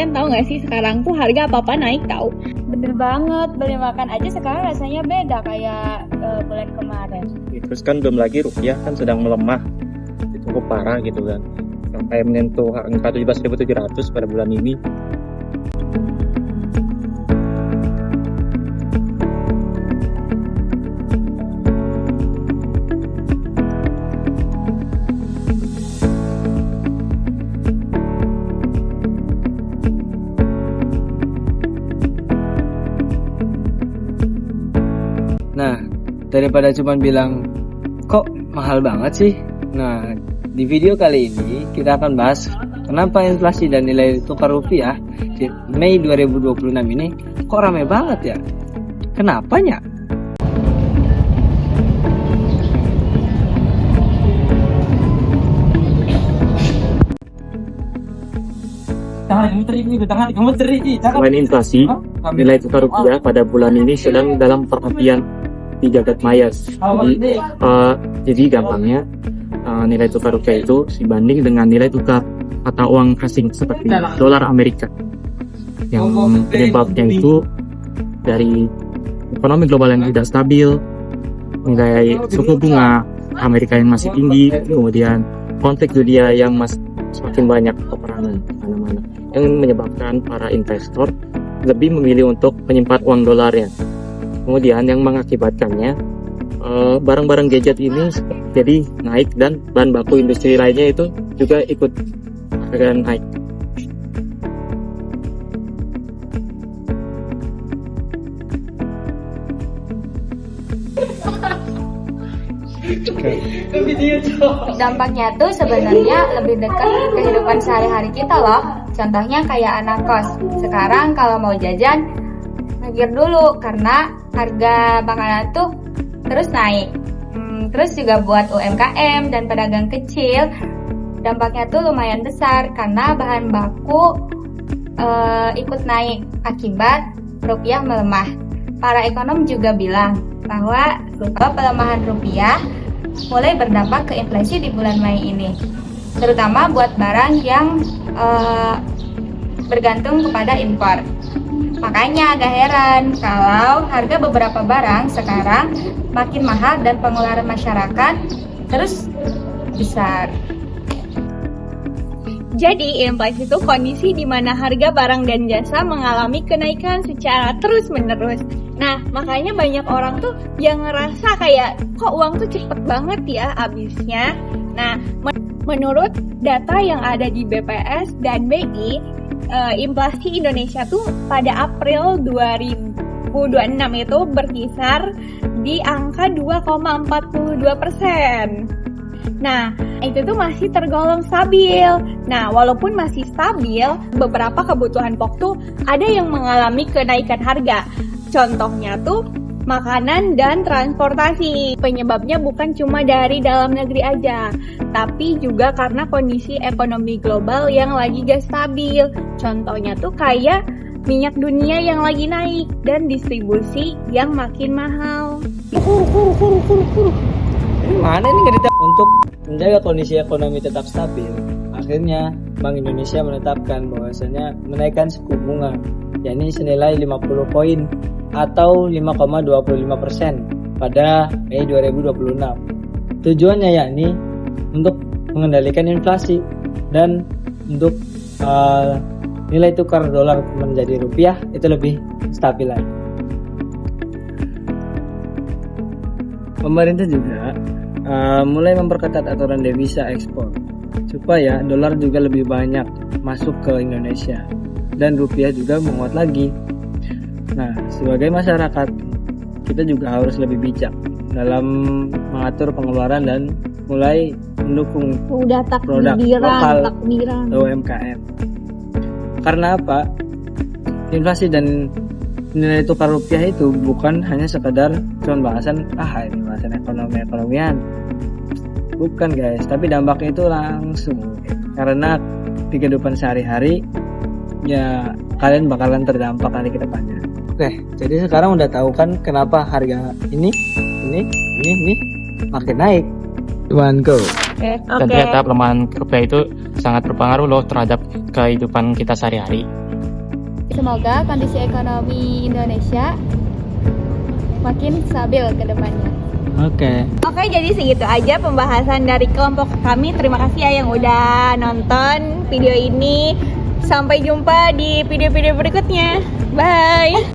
Kalian tahu nggak sih sekarang tuh harga apa-apa naik tahu? Bener banget, beli makan aja sekarang rasanya beda kayak bulan kemarin. Terus kan belum lagi rupiah kan sedang melemah, cukup parah gitu kan, sampai menyentuh angka 17.700 pada bulan ini. Nah, daripada cuma bilang kok mahal banget sih. Nah, di video kali ini kita akan bahas kenapa inflasi dan nilai tukar rupiah di Mei 2026 ini kok ramai banget ya. Kenapanya? Selain inflasi, nilai tukar rupiah pada bulan ini sedang dalam perhatian di jagat maya. Jadi gampangnya nilai tukar rupiah itu sebanding dengan nilai tukar mata uang asing seperti dolar Amerika. Yang penyebabnya itu dari ekonomi global yang tidak stabil, nilai suku bunga Amerika yang masih tinggi, kemudian konflik dunia yang semakin banyak peperangan mana-mana, yang menyebabkan para investor lebih memilih untuk menyimpan uang dolarnya. Kemudian yang mengakibatkannya barang-barang gadget ini jadi naik dan bahan baku industri lainnya itu juga ikut harga naik. Dampaknya tuh sebenarnya lebih dekat kehidupan sehari-hari kita loh. Contohnya kayak anak kos. Sekarang kalau mau jajan, mikir dulu karena harga makanan tuh terus naik. Terus juga buat UMKM dan pedagang kecil, dampaknya tuh lumayan besar karena bahan baku ikut naik akibat rupiah melemah. Para ekonom juga bilang bahwa pelemahan rupiah mulai berdampak ke inflasi di bulan Mei ini, terutama buat barang yang bergantung kepada impor. Makanya agak heran kalau harga beberapa barang sekarang makin mahal dan pengeluaran masyarakat terus besar. Jadi inflasi itu kondisi di mana harga barang dan jasa mengalami kenaikan secara terus-menerus. Nah, makanya banyak orang tuh yang ngerasa kayak kok uang tuh cepet banget ya habisnya. Nah, menurut data yang ada di BPS dan BI, inflasi Indonesia tuh pada April 2026 itu berkisar di angka 2,42%. Nah, itu tuh masih tergolong stabil. Nah, walaupun masih stabil, beberapa kebutuhan pokok tuh ada yang mengalami kenaikan harga. Contohnya tuh makanan dan transportasi. Penyebabnya bukan cuma dari dalam negeri aja, tapi juga karena kondisi ekonomi global yang lagi gak stabil. Contohnya tuh kayak minyak dunia yang lagi naik dan distribusi yang makin mahal. Mana ini nggak untuk menjaga kondisi ekonomi tetap stabil. Akhirnya Bank Indonesia menetapkan bahwasanya menaikkan suku bunga, yakni senilai 50 poin atau 5,25% pada Mei 2026. Tujuannya yakni untuk mengendalikan inflasi dan untuk nilai tukar dolar menjadi rupiah itu lebih stabil lagi. Pemerintah juga mulai memperketat aturan devisa ekspor supaya dolar juga lebih banyak masuk ke Indonesia dan rupiah juga menguat lagi. Nah, sebagai masyarakat kita juga harus lebih bijak dalam mengatur pengeluaran dan mulai mendukung produk lokal UMKM. Karena apa? Inflasi dan nilai tukar rupiah itu bukan hanya sekedar bahasan ekonomian. Bukan guys, tapi dampaknya itu langsung karena di kehidupan sehari-hari ya kalian bakalan terdampak nanti ke depannya. Oke, jadi sekarang udah tahu kan kenapa harga ini makin naik. One go. Dan ternyata pelemahan rupiah itu sangat berpengaruh loh terhadap kehidupan kita sehari-hari. Semoga kondisi ekonomi Indonesia makin stabil ke depannya. Oke. Oke, jadi segitu aja pembahasan dari kelompok kami. Terima kasih ya yang udah nonton video ini. Sampai jumpa di video-video berikutnya. Bye.